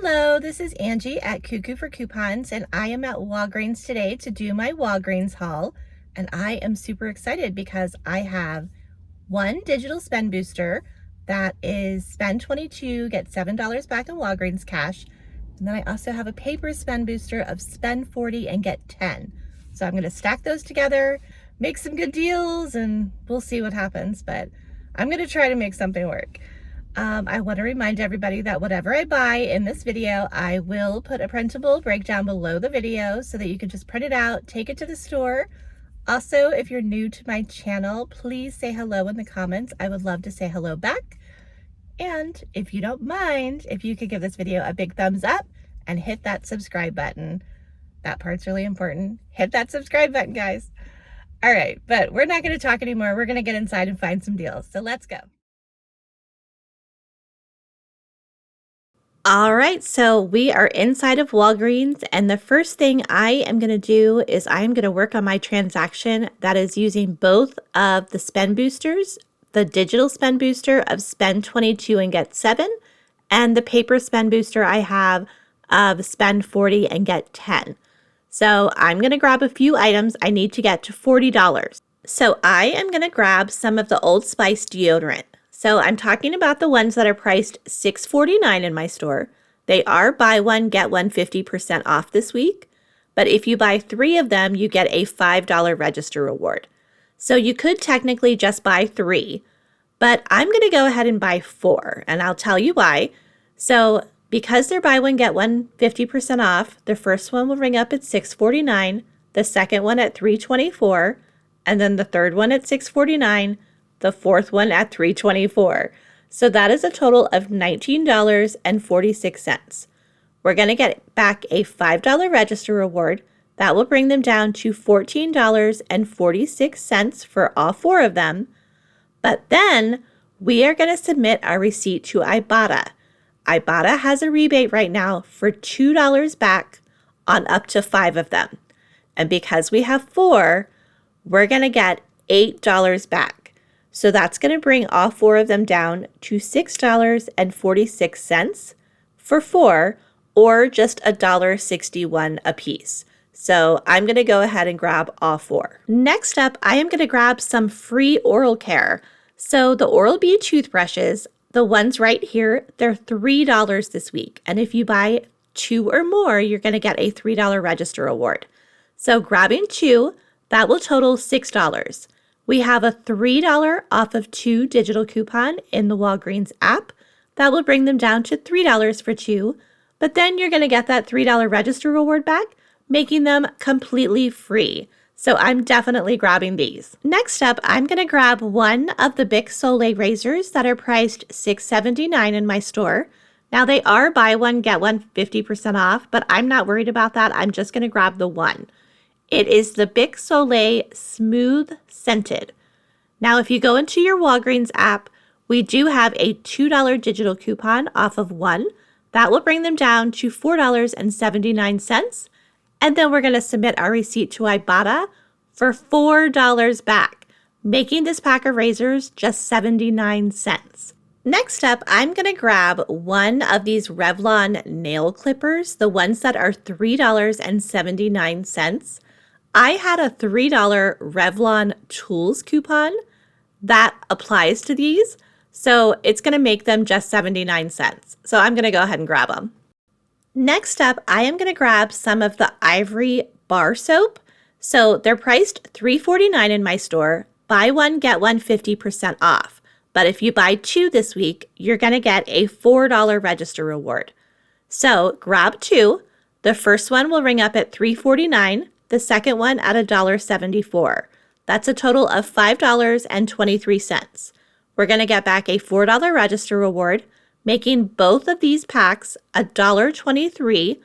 Hello, this is Angie at Cuckoo for Coupons, and I am at Walgreens today to do my Walgreens haul. And I am super excited because I have one digital spend booster that is spend 22, get $7 back in Walgreens cash. And then I also have a paper spend booster of spend 40 and get 10. So I'm gonna stack those together, make some good deals, and we'll see what happens, but I'm gonna try to make something work. I want to remind everybody that whatever I buy in this video, I will put a printable breakdown below the video so that you can just print it out, take it to the store. Also, if you're new to my channel, please say hello in the comments. I would love to say hello back. And if you don't mind, if you could give this video a big thumbs up and hit that subscribe button. That part's really important. Hit that subscribe button, guys. All right, but we're not going to talk anymore. We're going to get inside and find some deals. So let's go. All right, so we are inside of Walgreens, and the first thing I am going to do is I am going to work on my transaction that is using both of the spend boosters, the digital spend booster of spend 22 and get 7, and the paper spend booster I have of spend 40 and get 10. So I'm going to grab a few items. I need to get to $40. So I am going to grab some of the Old Spice deodorant. So I'm talking about the ones that are priced $6.49 in my store. They are buy one, get one 50% off this week. But if you buy 3 of them, you get a $5 register reward. So you could technically just buy 3, but I'm going to go ahead and buy 4, and I'll tell you why. So because they're buy one, get one 50% off, the first one will ring up at $6.49, the second one at $3.24, and then the third one at $6.49, the fourth one at $3.24. So that is a total of $19.46. We're going to get back a $5 register reward. That will bring them down to $14.46 for all 4 of them. But then we are going to submit our receipt to Ibotta. Ibotta has a rebate right now for $2 back on up to 5 of them. And because we have 4, we're going to get $8 back. So that's going to bring all 4 of them down to $6.46 for 4, or just $1.61 a piece. So I'm going to go ahead and grab all 4. Next up, I am going to grab some free oral care. So the Oral-B toothbrushes, the ones right here, they're $3 this week. And if you buy 2 or more, you're going to get a $3 register reward. So grabbing 2, that will total $6. We have a $3 off of 2 digital coupon in the Walgreens app. That will bring them down to $3 for 2, but then you're going to get that $3 register reward back, making them completely free. So I'm definitely grabbing these. Next up, I'm going to grab one of the Bic Soleil razors that are priced $6.79 in my store. Now they are buy one, get one 50% off, but I'm not worried about that. I'm just going to grab the one. It is the Bic Soleil Smooth Scented. Now, if you go into your Walgreens app, we do have a $2 digital coupon off of 1. That will bring them down to $4.79. And then we're going to submit our receipt to Ibotta for $4 back, making this pack of razors just 79 cents. Next up, I'm going to grab one of these Revlon nail clippers, the ones that are $3.79. I had a $3 Revlon Tools coupon that applies to these, so it's going to make them just 79 cents. So I'm going to go ahead and grab them. Next up, I am going to grab some of the Ivory bar soap. So they're priced $3.49 in my store. Buy one, get one 50% off. But if you buy 2 this week, you're going to get a $4 register reward. So grab 2. The first one will ring up at $3.49. The second one at $1.74. That's a total of $5.23. We're going to get back a $4 register reward, making both of these packs $1.23,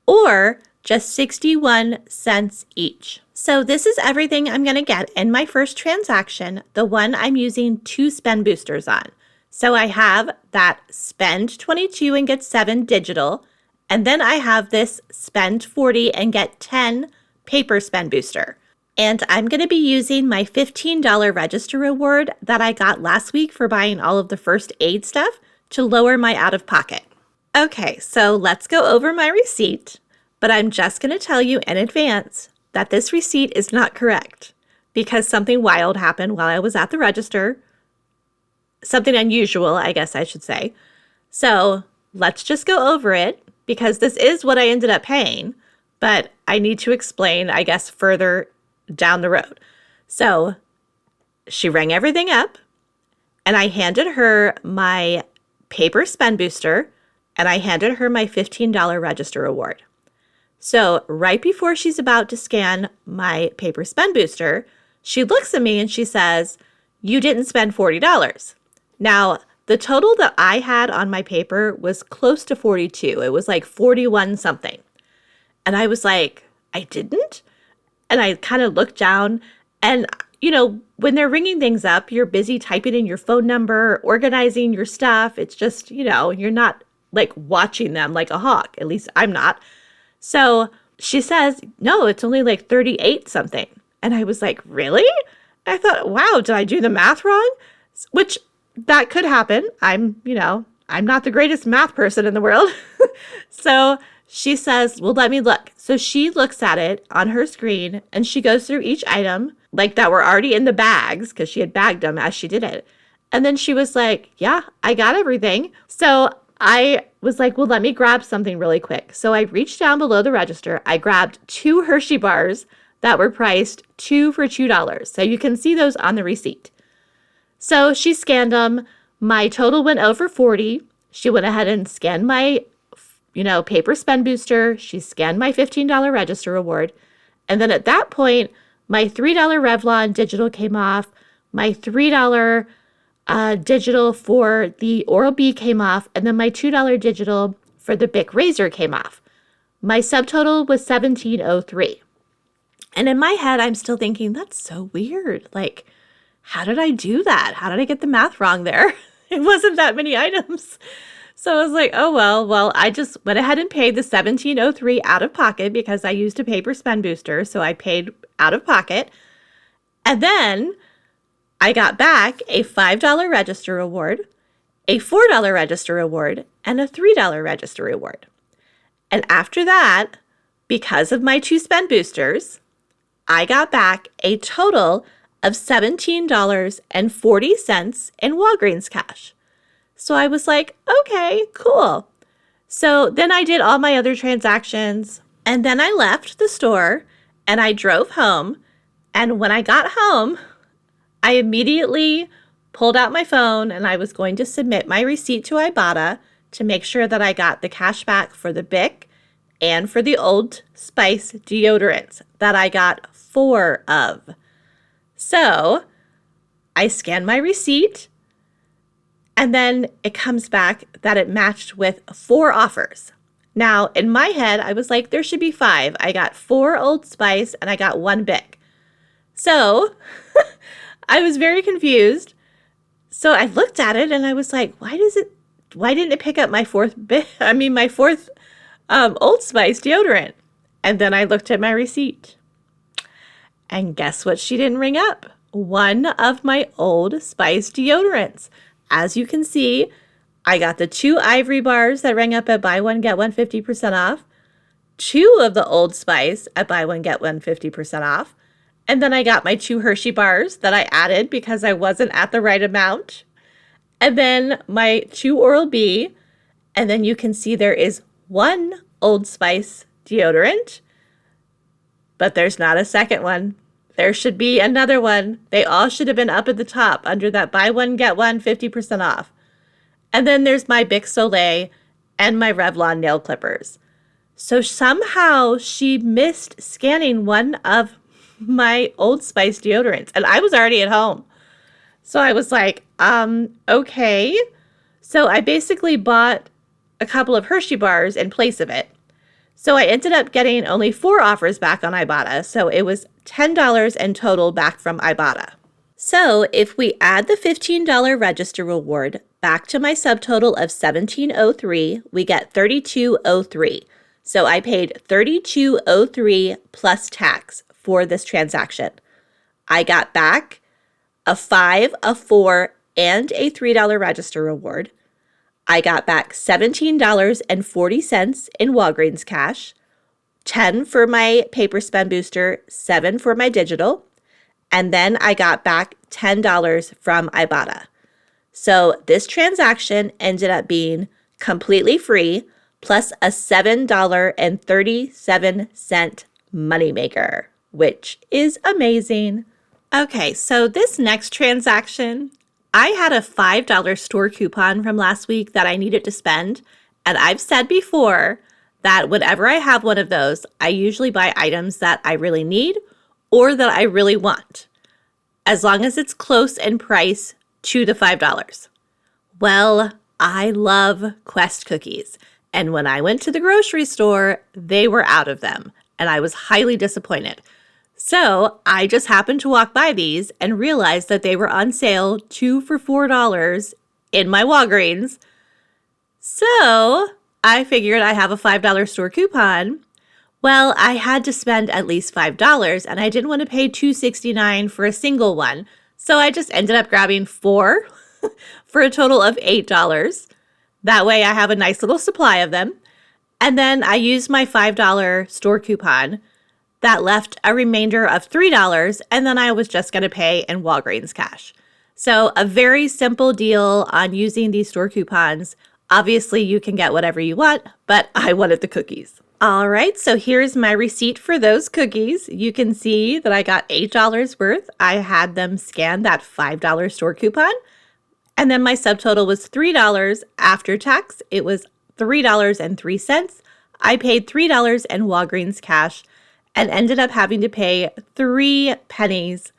or just 61 cents each. So this is everything I'm going to get in my first transaction, the one I'm using 2 spend boosters on. So I have that spend 22 and get 7 digital, and then I have this spend 40 and get 10 paper spend booster. And I'm going to be using my $15 register reward that I got last week for buying all of the first aid stuff to lower my out-of-pocket. Okay, so let's go over my receipt, but I'm just going to tell you in advance that this receipt is not correct because something wild happened while I was at the register. Something unusual, I guess I should say. So let's just go over it because this is what I ended up paying, but I need to explain, I guess, further down the road. So she rang everything up and I handed her my paper spend booster and I handed her my $15 register award. So right before she's about to scan my paper spend booster, she looks at me and she says, "You didn't spend $40. Now, the total that I had on my paper was close to 42. It was like 41 something. And I was like, I didn't? And I kind of looked down and, when they're ringing things up, you're busy typing in your phone number, organizing your stuff. It's just, you're not like watching them like a hawk. At least I'm not. So she says, no, it's only like 38 something. And I was like, really? I thought, wow, did I do the math wrong? Which that could happen. I'm not the greatest math person in the world. So she says, well, let me look. So she looks at it on her screen and she goes through each item like that were already in the bags because she had bagged them as she did it. And then she was like, yeah, I got everything. So I was like, well, let me grab something really quick. So I reached down below the register. I grabbed 2 Hershey bars that were priced 2 for $2. So you can see those on the receipt. So she scanned them. My total went over 40. She went ahead and scanned my, paper spend booster. She scanned my $15 register award. And then at that point, my $3 Revlon digital came off. My $3 digital for the Oral-B came off. And then my $2 digital for the Bic razor came off. My subtotal was $17.03. And in my head, I'm still thinking, that's so weird. Like, how did I do that? How did I get the math wrong there? It wasn't that many items. So I was like, oh, well, I just went ahead and paid the $17.03 out of pocket because I used a paper spend booster. So I paid out of pocket. And then I got back a $5 register award, a $4 register award, and a $3 register award. And after that, because of my 2 spend boosters, I got back a total of $17.40 in Walgreens cash. So I was like, okay, cool. So then I did all my other transactions and then I left the store and I drove home. And when I got home, I immediately pulled out my phone and I was going to submit my receipt to Ibotta to make sure that I got the cash back for the Bic and for the Old Spice deodorants that I got 4 of. So I scanned my receipt and then it comes back that it matched with 4 offers. Now, in my head, I was like, there should be 5. I got 4 Old Spice and I got 1 Bic. So I was very confused. So I looked at it and I was like, why didn't it pick up my 4th Old Spice deodorant? And then I looked at my receipt. And guess what she didn't ring up? One of my Old Spice deodorants. As you can see, I got the 2 Ivory bars that rang up at buy one, get one 50% off. 2 of the Old Spice at buy one, get one 50% off. And then I got my 2 Hershey bars that I added because I wasn't at the right amount. And then my 2 Oral-B. And then you can see there is 1 Old Spice deodorant. But there's not a second one. There should be another one. They all should have been up at the top under that buy one, get one 50% off. And then there's my Bic Soleil and my Revlon nail clippers. So somehow she missed scanning one of my Old Spice deodorants. And I was already at home. So I was like, okay. So I basically bought a couple of Hershey bars in place of it. So I ended up getting only 4 offers back on Ibotta. So it was $10 in total back from Ibotta. So if we add the $15 register reward back to my subtotal of $17.03, we get $32.03. So I paid $32.03 plus tax for this transaction. I got back a $5, a $4, and a $3 register reward. I got back $17.40 in Walgreens cash, $10 for my paper spend booster, $7 for my digital, and then I got back $10 from Ibotta. So this transaction ended up being completely free, plus a $7.37 moneymaker, which is amazing. Okay, so this next transaction, I had a $5 store coupon from last week that I needed to spend, and I've said before that whenever I have one of those, I usually buy items that I really need or that I really want, as long as it's close in price to the $5. Well, I love Quest cookies, and when I went to the grocery store, they were out of them, and I was highly disappointed. So I just happened to walk by these and realized that they were on sale 2 for $4 in my Walgreens. So I figured I have a $5 store coupon. Well, I had to spend at least $5 and I didn't want to pay $2.69 for a single one. So I just ended up grabbing 4 for a total of $8. That way I have a nice little supply of them. And then I used my $5 store coupon. That left a remainder of $3, and then I was just going to pay in Walgreens cash. So a very simple deal on using these store coupons. Obviously, you can get whatever you want, but I wanted the cookies. All right, so here's my receipt for those cookies. You can see that I got $8 worth. I had them scan that $5 store coupon, and then my subtotal was $3 after tax. It was $3.03. I paid $3 in Walgreens cash and ended up having to pay 3 pennies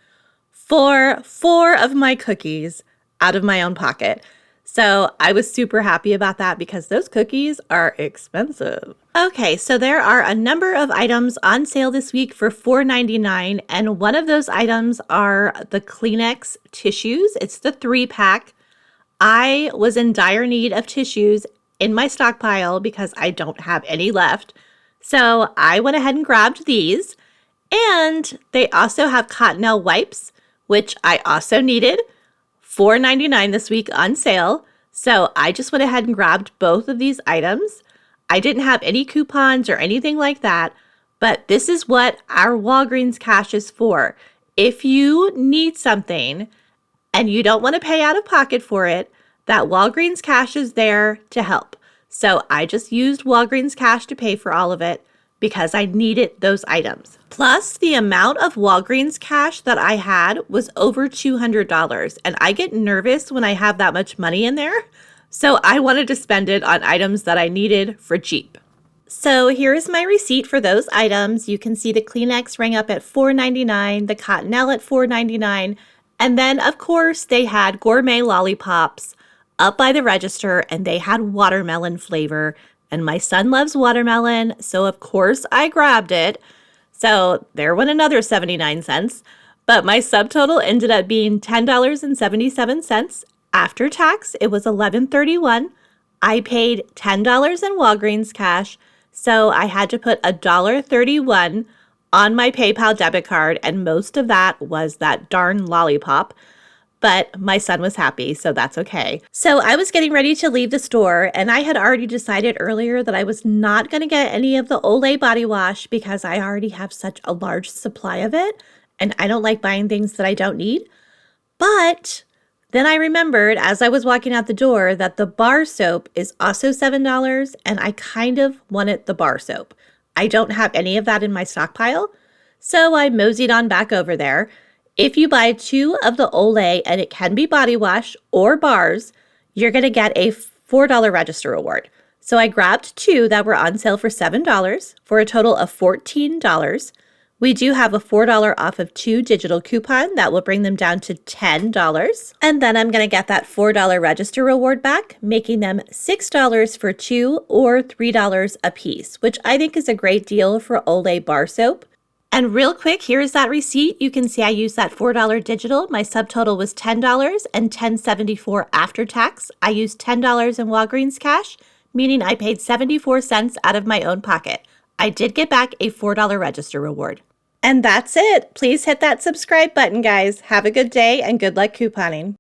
for 4 of my cookies out of my own pocket. So I was super happy about that because those cookies are expensive. Okay, so there are a number of items on sale this week for $4.99, and one of those items are the Kleenex tissues. It's the 3-pack. I was in dire need of tissues in my stockpile because I don't have any left. So I went ahead and grabbed these, and they also have Cottonelle wipes, which I also needed, $4.99 this week on sale. So I just went ahead and grabbed both of these items. I didn't have any coupons or anything like that, but this is what our Walgreens cash is for. If you need something and you don't want to pay out of pocket for it, that Walgreens cash is there to help. So I just used Walgreens cash to pay for all of it because I needed those items. Plus, the amount of Walgreens cash that I had was over $200, and I get nervous when I have that much money in there. So I wanted to spend it on items that I needed for cheap. So here is my receipt for those items. You can see the Kleenex rang up at $4.99, the Cottonelle at $4.99, and then of course they had gourmet lollipops up by the register, and they had watermelon flavor, and my son loves watermelon, so of course I grabbed it. So there went another 79 cents, but my subtotal ended up being $10.77. After tax, it was $11.31. I paid $10 in Walgreens cash, so I had to put $1.31 on my PayPal debit card, and most of that was that darn lollipop. But my son was happy, so that's okay. So I was getting ready to leave the store, and I had already decided earlier that I was not going to get any of the Olay body wash because I already have such a large supply of it, and I don't like buying things that I don't need. But then I remembered as I was walking out the door that the bar soap is also $7, and I kind of wanted the bar soap. I don't have any of that in my stockpile, so I moseyed on back over there. If you buy 2 of the Olay, and it can be body wash or bars, you're going to get a $4 register reward. So I grabbed 2 that were on sale for $7 for a total of $14. We do have a $4 off of 2 digital coupon that will bring them down to $10. And then I'm going to get that $4 register reward back, making them $6 for 2 or $3 a piece, which I think is a great deal for Olay bar soap. And real quick, here's that receipt. You can see I used that $4 digital. My subtotal was $10 and $10.74 after tax. I used $10 in Walgreens cash, meaning I paid 74 cents out of my own pocket. I did get back a $4 register reward. And that's it. Please hit that subscribe button, guys. Have a good day and good luck couponing.